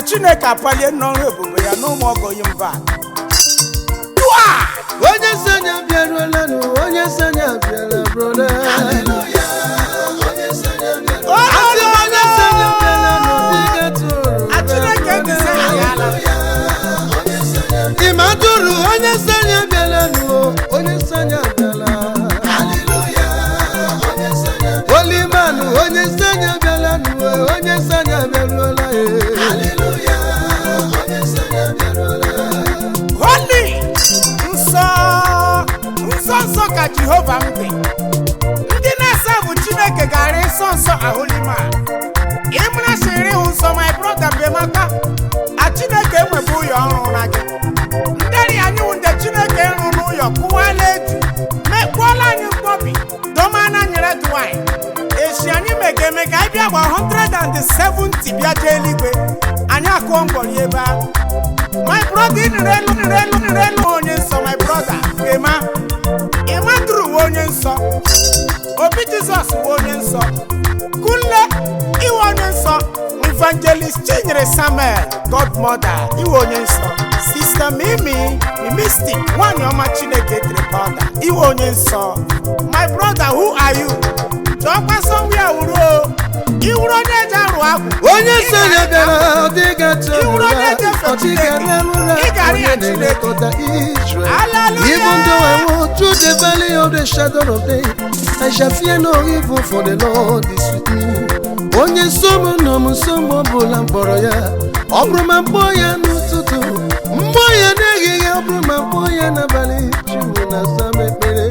Chineke apalie n'ọrụ ebube ya n'ụmụ ọgọghị mba. Onye sanya bịaruola nụ, onye sanya bịara broda. Hallelujah. Onye sanya bịaruola. Onye sanya bịara nụ dịka tụrụ. Chineke dị sanya. Imaduru onye sanya bịara nụ, onye sanya bịara. Hallelujah. Onye sanya bịara. Olimanu onye sanya bịara nụ, onye sanya bịaruola. Hallelujah. Onye sanya bịaruola. Holy nsọ ka Jehova m dị. Ndị na-ese bụ Chineke gara ịsọ nsọ ahụlima. Ịmara siri hụ nsọ my brother Bemaka. A Chineke enwebe ụyọ ọrụ na gị. Nderi anyị wụ ndị Chineke ịrụ n'ụyọ kụwala eju. Mekpụọla anyị mkpọbi. Domana nyere Dwight. Echi anyị mega emega anyị bịa gba 170 bịa jee eluigwe. Anyị akụọ mgbọrị ebe ahụ. My brother nirelu onye nsọ my brother Ema Duru onye nsọ Obi Jesus onye nsọ Kunle iwe onye nsọ Evangelist Chinyere Samuel Godmother iwe onye nsọ Sister Mimi Mystic nwanyị ọma Chineke Tripod iwe onye nsọ. My brother, who are you? Chọkwa somewhere wuru o. Iwuru onye eje arụ agwụ. Onye sanya bịara ọdịga Iwuru onye eje fechileke. Ịgara ya Chineke. Hallelujah. Even though I walk through the valley of the shadow of death, I shall fear no evil, for the Lord is with me. Onye nsogbu nọ m nsogbu ọbụla mkpọrọ ya. Ọ bụrụ ma mkpọ ya n'ụtụtụ, mkpọ ya n'ehihie, ọ bụrụ ma mkpọ ya n'abalị, Chukwu na-asa m ekpere.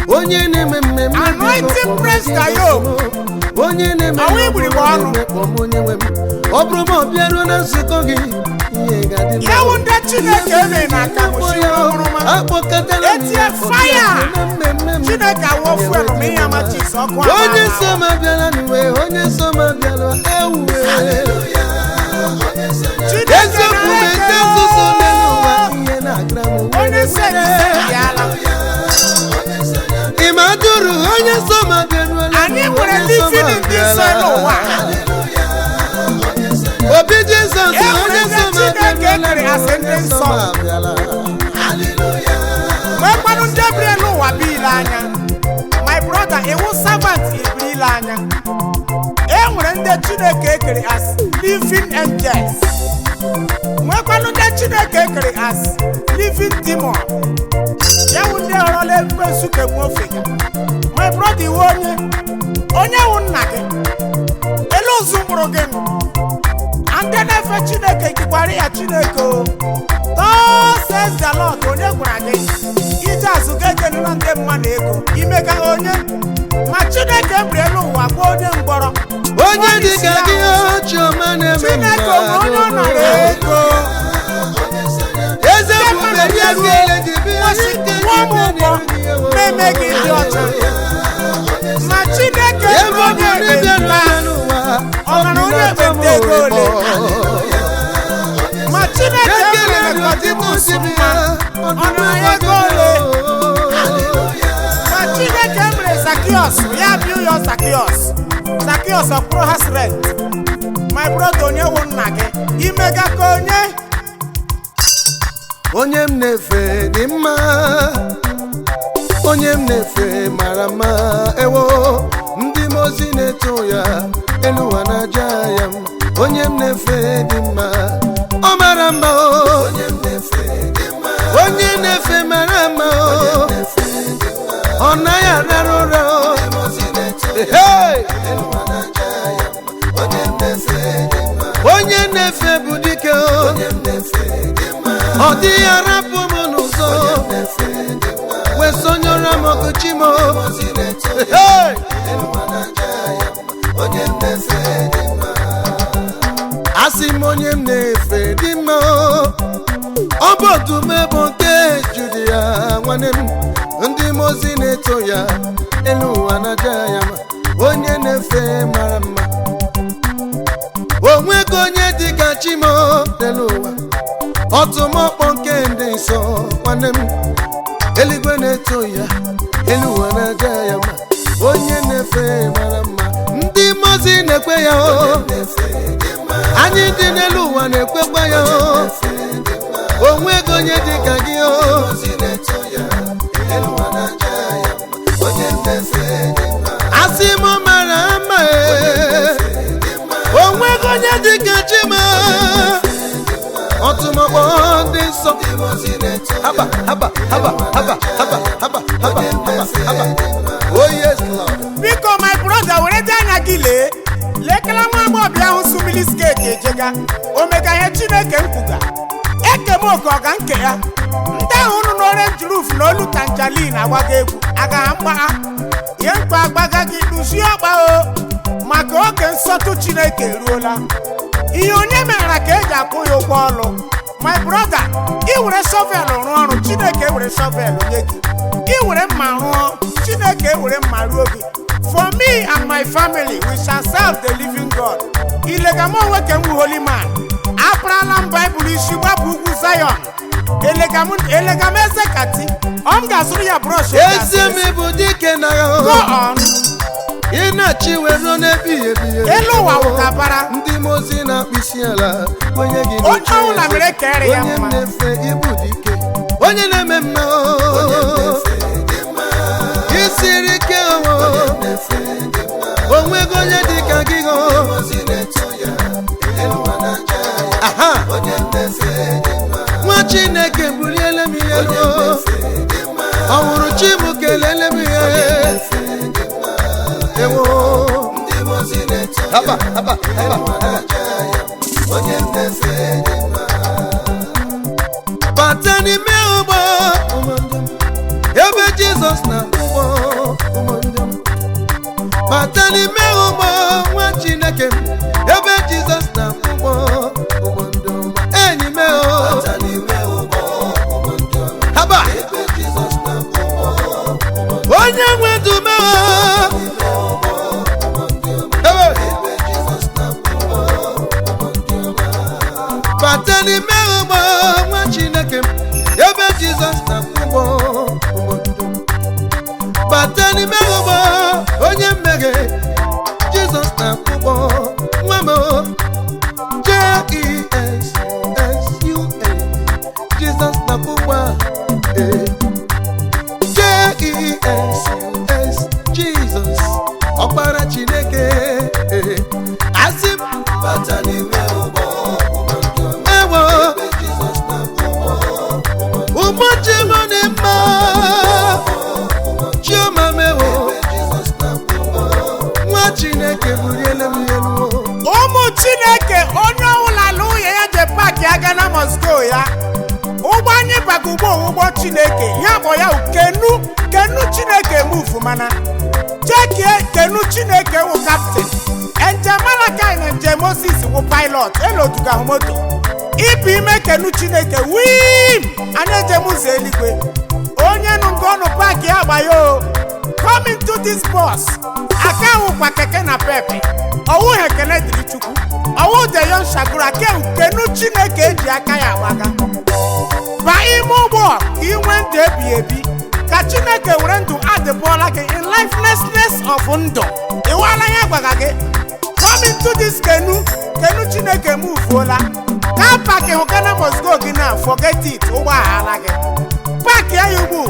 Onye na-eme mmemme Anointing praise Tayo. onye na-eme mmemme onye nwe m. Ọ bụrụ ma ọ bịaruo na nzukọ gị, ihe ga-adị mma. Ya wunde Chineke eme na aka mụchi ọhụrụ ma. Akpọkọtala m Etie fire. Chineke awọfu elu ma ihe amachi isi ọkụ ama. Onye nsọ m abịala n'uwe, onye nsọ m abịala ewuwe. Eziokwu m ete nzuzo n'ụwa, ihe na-agara m. Onye nsọ abịala. Imaduru onye nsọ m abịala. Anyị nwere living in this soil ụwa. Obi Jizọs onye nsọ m abịala. Nwekwanụ ndị ebiri n'ụwa bụ ile anya. My brother, iwu servant ibiri ile anya. E nwere ndị Chineke ekere as living angels. Nwekwanụ ndị Chineke ekere as living demon. Ya wụ ndị ọrọla ekwensu kegbu ofe ya. My brother, iwu onye wụ nna gị. Elu ozu mkpụrụ gị. Ndị na-efe Chineke kikwara ya Chineke o. Thus says the Lord, onye gwara gị ije azụ ga-ejenụla ndị mmadụ ego ime ka onye ma Chineke ebiri elu ụwa gwa onye mgbọrọ onye dịka gị ọchọma na-eme Chineke onwe onye ọ nara ego eze ebube ya ga-ele gị bịa nwa m ụgbọ na-eme gị ndị ọcha ma Chineke ebiri onye ekpenta ọ nara onye ekpenta ego ole ma Chineke ebiri Nicodemus mma ọ nara ya ego ole ma Chineke ebiri Zacchaeus ya bi ụyọ Zacchaeus ọkpụrụ has rent. My brother, onye wụ nna gị imega ka onye m na-efe dị mma, onye m na-efe mara mma, ewo ndị mozi na-eto ya elu ụwa na-aja ya m. Onye m na-efe dị mma, ọ mara mma o. Onye m na-efe dị mma, onye na-efe mara mma o. Ọ naghị arara ụra o. Onye na-efe bụ dike o. Ọ dịghị arapụ m n'ụzọ wee sonyere m ọkụchi m. Asị m onye m na-efe dị mma, ọ bụ otume bụ nke juru ya nwanne m. Ndị mozi na-eto ya elu ụwa na-aja ya ma onye na-efe mara mma. Onwego onye dịka chi m n'elu ụwa, ọtụmọkpọ nke ndị nsọ nwanne m. Eluigwe na-eto ya elu ụwa na-aja ya ma onye na-efe mara mma. Ndị mozi na-ekwe ya o, anyị dị n'elu ụwa na-ekwekwa ya onwego onye dị ka gị asị m mara mma onwego onye dị ka chima ọtụmọkpọ dị nsọ haba haba haba haba haba haba haba haba. Oh yes Lord. Biko my brother were dị anya gị lee lekala nwa agbọghọ ahụ sumili sketi ejega omega ihe Chineke mkwuga ekemoke ọga nke ya ndị ahụ unu n'orange roof na olu tanjalin agbaga egwu agaha mgbagha ihe mkpa agbaga gị duzie ọkpa o maka oge nsọtụ Chineke eruola ihe onye meghara ka eji akwụ ya ụgwọ ọrụ my brother ị were shovel rụọ ọrụ Chineke were shovel nye gị ị were mma rụọ Chineke were mma ruo gị. For me and my family, we shall serve the living God. Ilegamo weke holy man. Abraham Bible isi gbabu ugwu Zion. Elegameze kati. Gasuru ya brush. Eze bụ dike na go on. Ịna-achị wero n'ebi ebi. Elu wa ukabara. Ndị mozi na-akpịsị ala. Onye gị onye ụla mere kere ya mma. Onye na-efe ibu dike. Onye na-eme mma. Isiri ike onwego onye dị ka gị aha nwa Chineke buliele m ihe ọ hụrụ chi m kelele m ihe ewo haba haba haba bata n'ime ụgbọ ebe Jizọs na ụgbọ bata n'ime ụgbọ nwa Chineke ebe Jizọs na ụgbọ enyi m haba onye nwe dume bata n'ime ụgbọ nwa Chineke ebe Jizọs na ụgbọ bata n'ime ụgbọ onye mmeghe Jizọs na ụgbọ nwa m J-E-S-S-U-A Jizọs na ụgbọ J-E-S-S Jizọs ọkpara Chineke asị m bata n'ime ụgbọ ewo ụgbọ Chimone mma Chioma mewo nwa Chineke buliele m elu ụmụ Chineke onye ọbụla n'ụlọ ya je paaki aga na Moscow ya ụgbọ anyị baga ụgbọ Chineke ya bụ ya kenu Chineke move mana chekie kenu Chineke wụ captain Malakai na njem Moses wụ pilot elotuga moto ibu ime kenu Chineke wim anyị ejem ụzọ eluigwe onye nụ nke ọnụ paaki agbayo come into this bus aka wụkwa keke na pepe ọwụ hekene dịrị Chukwu ọwụ deyon shagura kenu Chineke eji aka ya agbaga ba ime ụgbọ ka inwe ndụ ebi ebi ka Chineke were ndụ adịbọla gị in lifelessness of ndụ ịwala ya gbaga gị come into this kenu Chineke mufuola ka paaki hụkana Moscow gị na forget it ụgbọ aghala gị paaki ya ugbu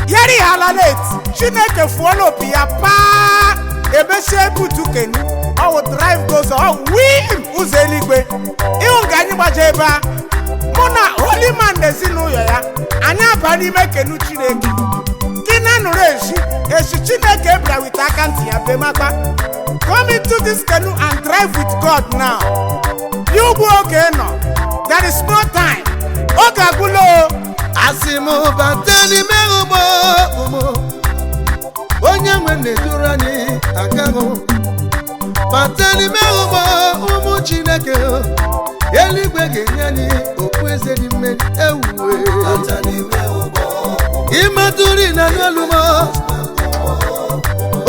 yeri hala late Chineke fuola opi ya paa ebesie butu kenu ọwụ drive goes on wim ụzọ eluigwe ịhụ nke anyị gbaje ebe a mụ na holy man n'ezinụlọ ya anyị aba n'ime kenu Chineke gị na nụrụ esi Chineke bịara wite aka ntị ya bemakpa come into this canoe and drive with God now you ugbu oge nọ there is no time oge agwụla asị m bata n'ime ụgbọ onye nwe na-eduru anyị agaghị bata n'ime ụgbọ ụmụ Chineke eluigwe ga-enye anyị okpueze dị mmeri ewuwe ịmatụrụ na n'olumo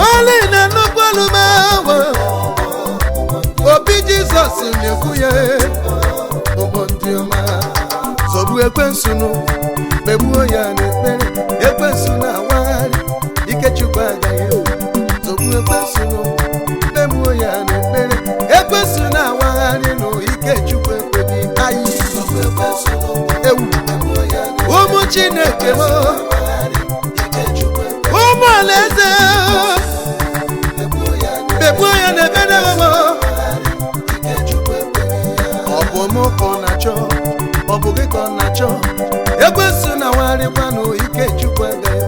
oli na nnukwu olumo obi Jizọs na-ekwu ya ụgbọ ndị ọma zọgbu ekwensu megbuo ya n'ekpere ekwensu na-awagharị ike Chukwu agaghị zọgbu ekwensu megbuo ya n'ekpere ekwensu na-awagharị Chineke m ụmụ alaeze kpegbuo ya n'ebe na-ewe ọ bụ mụ ka ọ na-achọ ọ bụ gị ka ọ na-achọ ekwensu na nwarịkwanụ ike Chukwu agaghị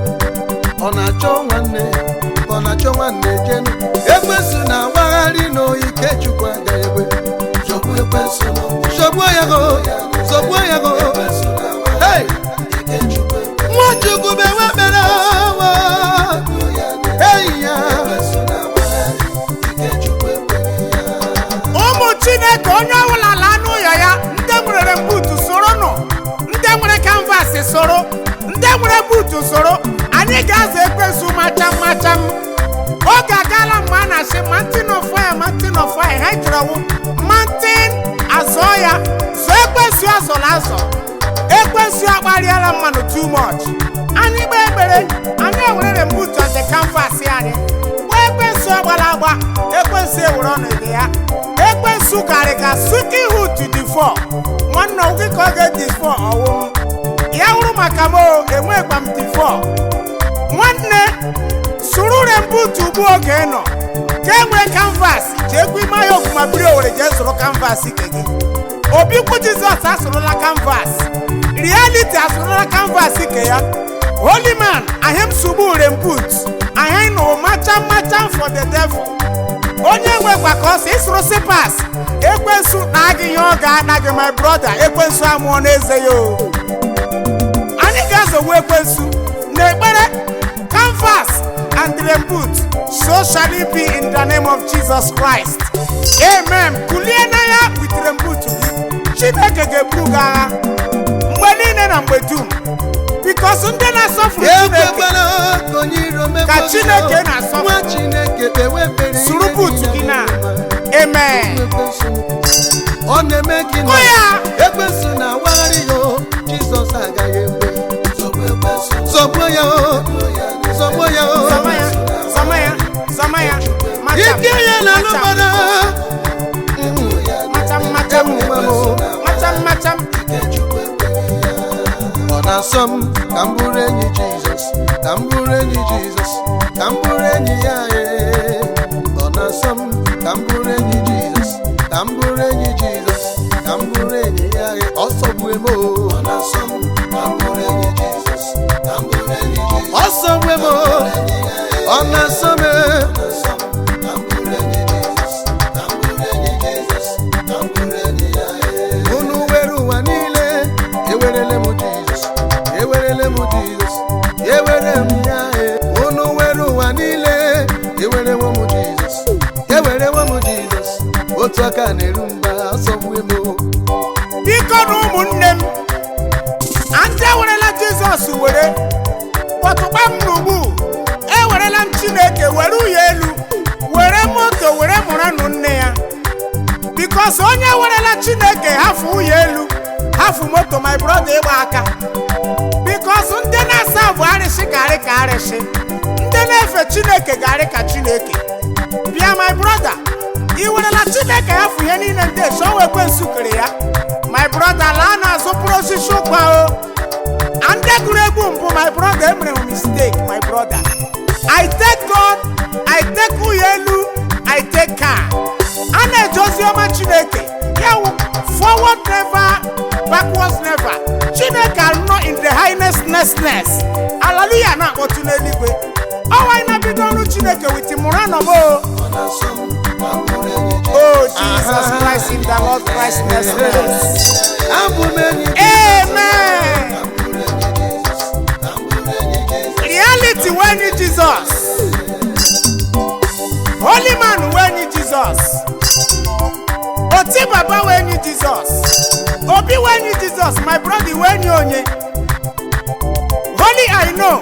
ọ na-achọ nwanne ka ọ na-achọ nwanne jenu ekwensu na nwagharị na ike Chukwu agaghị egbe zọgbuo ya go hey Nwachukwu bụ enwe ekpere hey ya ụmụ Chineke onye ọbụla laa n'ụlọ ya ndị nwere mbutu soro nọ ndị nwere kanvas soro ndị nwere buutu soro anyị ga-aza ekwensu macham oge agala mgbe a na-asị mountain of fire ha jụrụ mountain azọ ya zọ ekwensu azọla azọ ekwensu akparịala mmanụ too much anyị gba ekpere anyị ewere mbutu on the canvas anyị ekwensu agbala agba ekwensu ewere ọnọdụ ya ekwensu karị ka suki hood to the fore nwanne oge ka ọ ga-edi fore ọwụ ya wụrụ maka m enwekwa m the fore nwanne suru rembutu ugbu oge nọ ka enwee canvas jee gwa ime ya okuma biri owere jee soro canvas ike gị obikwu Jizọs asụrụla canvas reality asụrụla canvas ike ya holy man ahịm sugbu rembut ahịa nụ macham for the devil onye nwekwa ka ọsọ ịsụrụ sipas ekwensu na gị ihe ọ ga-anaghị my brother ekwensu amụọ n'eze ya anyị ga-azọgbu ekwensu na ekpere canvas and rembut so shall it be in the name of Jesus Christ amen kulie na ya with rembut gị Chineke ga-eburu gị agha mgbe niile na mgbe dum because ndị na-asọfuru Chineke ka Chineke na-asọfuru suru buutu gị na amen ọ na-eme gị na ekwensu na wagharị ya Jizọs agaghị ekwe zọgbuo ya ike ya na alụmara macham ọ na-asọ m ka m bụrụ enyi Jizọs ka m bụrụ enyi Jizọs ka m bụrụ enyi ya ọ na-asọ m ka m bụrụ enyi Jizọs ka m bụrụ enyi Jizọs ka m bụrụ enyi ya ọ sọgbue m ọ na-asọ m ka m bụrụ enyi Jizọs ka m bụrụ enyi Jizọs ọ sọgbue m ọ na-asọ m unu were ụwa niile ewerele m Jizọs ewerele m Jizọs ewere m ya unu were ụwa niile ewerewo m Jizọs ewerewo m Jizọs otu aka na-eru mba asọgbue m biko na ụmụnne m ndị ewerela Jizọs were kpọtụkpa m n'ugbu ewerela m Chineke were ụyọ elu were moto were mụranụ nne ya bikos onye werela Chineke hafụ ụyọ elu hafụ moto my brother ịgba aka bikos ndị na-asa bụ arịsị garị ka arịsị ndị na-efe Chineke garị ka Chineke bịa my brother ị werela Chineke hafụ ihe niile ndị esowe ekwensu kere ya my brother laa na-azụ mkpụrụ osisi ụkwa o ndị gụrụ egwu mbụ my brother emere m mistake my brother I take God I take ụyọ elu I take car a na-eje ozi ọma Chineke ya wụ forward never backwards never Chineke anọ in the highness nestness hallelujah na-akpọtụ n'eluigwe ọwa anyị na-bido ọrụ Chineke with mụranọm oh Jesus Christ in the Lord Christ nestness amen reality when you Jesus holy man when you Jesus oti baba when you Jesus obi when you Jesus my brother when you onye holy I know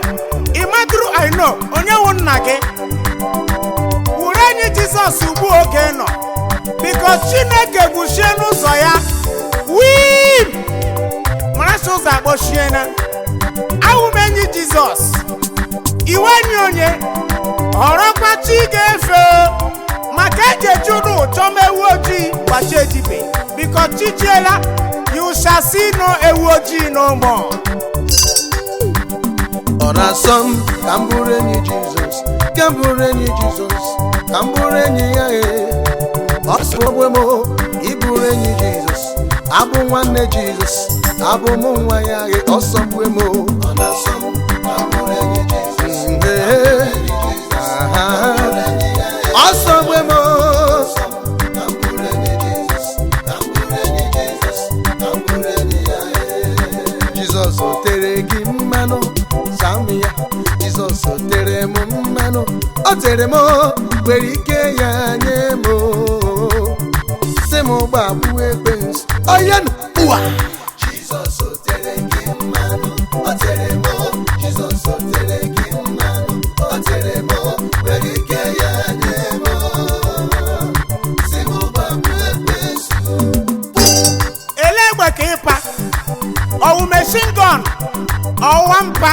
imadru I know onye wụ nna gị wụrụ enyi Jesus ugbu oge nọ because Chineke gwuchie n'ụzọ ya wii marasị ụzọ akpọchie na awụ m enyi Jesus iwe enyi onye họrọkwa chi ga-efe maka eji eji ụdụ ụtọ m ewu ojii gbachi ejibe because chi jiela you shall see no ewu ojii no more ọ na-asọ m ka m bụrụ enyi Jizọs, ka m bụrụ enyi Jizọs, ka m bụrụ enyi ya. Ọ sọgbu m ịbụrụ enyi Jizọs, abụ nwanne Jizọs, abụ m nwa ya. Ọ sọgbu m, ọ na-asọ m ka m bụrụ enyi Jizọs, ọ sọgbu m. Jizọs o tere gị mmanụ, sami ya. Jizọs o tere m mmanụ, o tere m, nwere ike ya nye m, si m gbagbu ekwensu onye ụwa. Jizọs o tere gị mmanụ, o tere m, Jizọs o tere gị mmanụ, o tere m, nwere ike ya nye m, si m gbagbu ekwensu. Elegbe ka ịpa ọwụ machine gun, ọwa mpa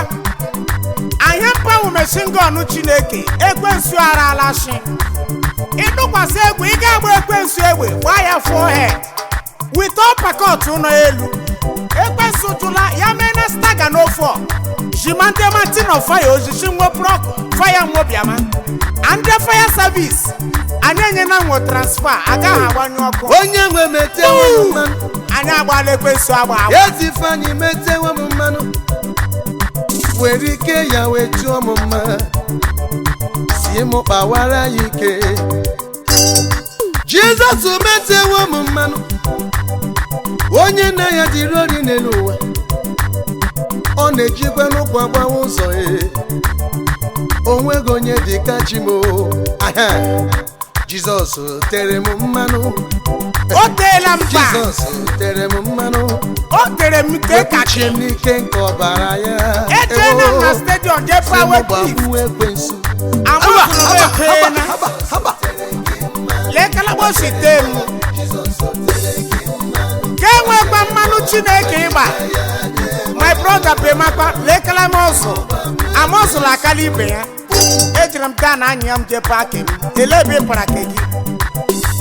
anya mpa wụ machine gun Chineke. Ekwensu arala shi, ịdụkwasị egwu ị ga-agba ekwensu egbe gbaa ya forehead with uppercut ụlọ elu. Ekwensu jụla ya mee na staga n'ofe jimante martin of fire ojichi nwe prok fire nwobiama and fire service anyị enye na nwo transfer agaghị agbanyụ ọkụ. Onye nwe metewe m mmanụ, anyị agbala ekwensu agba ezi Ifeanyị metewe m mmanụ, nwere ike ya wee tụọ m mma, si m kpawara ya ike. Jizọs metewe m mmanụ, onye nna ya dịrị ori n'elu ụwa, ọ na-ejikwa n'ụkwụ agbawa ụzọ ya, onweghị onye dị ka chi m. Jizọs tere m mmanụ, o teela mba. Jizọs tere m mmanụ, o tere m ike kachi m n'ike nke ọbara ya. Ejena na stadium je power cliff ekwensu lekalagbo sitem ka enwekwa mmanụ Chineke ịgba. My brother Bemakwa lekala mozu amozula akala ibe ya. Ejiri m taa na anya m je paaki m elebe parake gị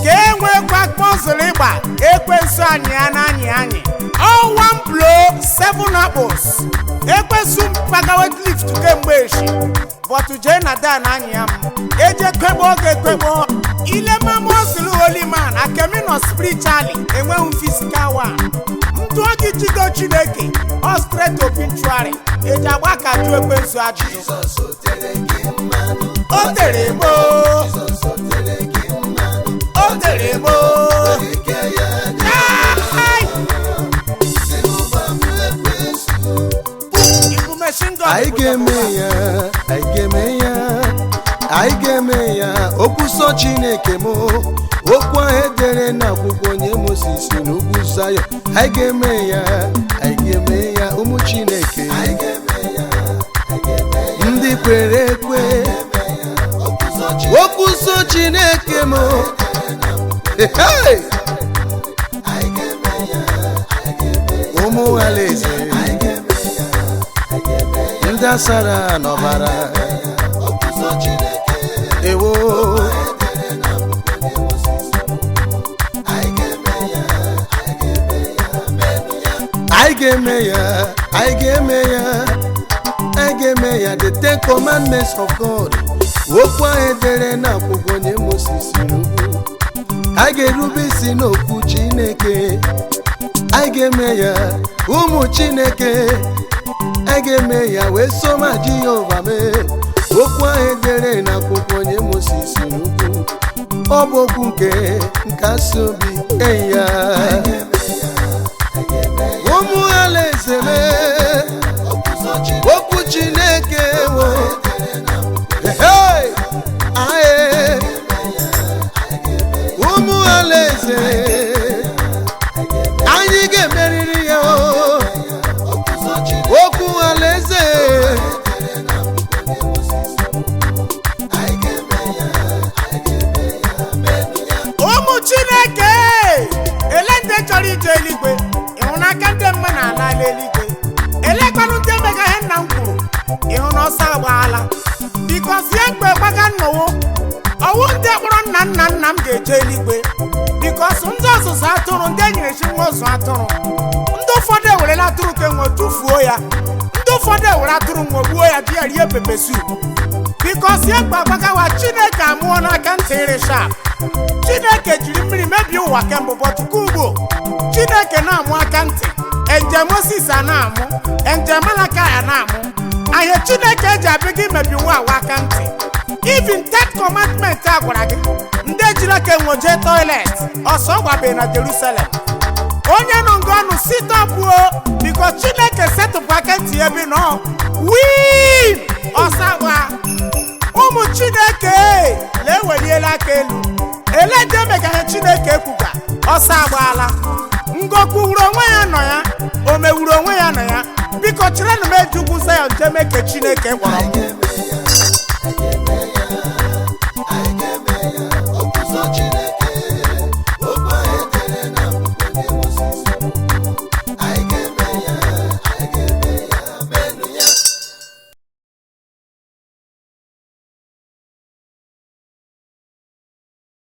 ka enwekwa mozulu ịgba. Ekwensu anyị ya na anyị all one blow 7 apples. Ekwensu mpagawe lift kemgbe echi but jee na daa na anya m eje kwebo oge kwebo ile ma mozulu holy man akemi no spiritually enweghị physical one. Ndụ oge jido Chineke all straight obituary eji agba ka jụ ekwensu ajụjụ. O tere mo, o tere mo. Anyị ga-eme ya, anyị ga-eme ya, anyị ga-eme ya. Okwu nsọ Chineke m, okwu ahụ edere n'akwụkwọ nye Moses n'ugwu Zayọn. Anyị ga-eme ya, anyị ga-eme ya, ụmụ Chineke, ndị kwere ekwe. Okwu nsọ Chineke m, ụmụ alaeze, ndị asara n'ọbara ewo. Anyị ga-eme ya, anyị ga-eme ya, anyị ga-eme ya. The 10 commandments of God, okwu ahụ edere n'akwụkwọ nye Moses n'ugwu. Anyị ga-erube isi n'okwu Chineke, anyị ga-eme ya, ụmụ Chineke. Anyị ga-eme ya wee soma Jehova mee. Okwu ahụ edere n'akwụkwọ nye Moses n'ugwu, ọ bụ okwu nke nkasi obi enyi ya. Ụmụ alaeze mee, okwu Chineke wo. Ụmụ alaeze, anyị ga-emeriri ya. Okwu alaeze, ụmụ Chineke ele ndị chọrọ ije eluigwe. Ịhụ n'aka ndị mma na ala eluigwe. Elekwanụ ndị emega ihe nna m kwuru. Ịhụ na ọsọ agbaala bikos ya mgbe gbaga nnọwo ọwụ ndị kpọrọ nna m ga-eje eluigwe bikos ndị ọzụzụ atụrụ ndị enyere chi nwa ọzụ atụrụ ndị ụfọdụ ewere atụrụ ke nwe tụfuo ya ndị ụfọdụ ewere atụrụ nwe gbuo ya dị ya rie pepe soup because ya gbagbagawa Chineke amụọ n'aka ntị ịrịsha Chineke jiri mmiri mebie ụwa kemgbe ụbọchị ugbo Chineke na-amụ aka ntị enje Moses a na-amụ enje Malakai a na-amụ ahịa Chineke eji abịa gị mebi ụwa awa aka ntị even 10th commandment a gwara gị ndị ejiri ka enweje toilet ọsọ gbabe na Jerusalem onye nọ ngọnụ sitọpụo biko Chineke setụpụ aka ntị ebe nọ win ọsa gwa ụmụ Chineke na-eweliela aka elu eleje megahe Chineke ekwuga ọsa agbaala ngokwu wuru onwe ya nọ ya o mewuru onwe ya nọ ya biko chirenụ m ejugwu Zion jeme ke Chineke gwara m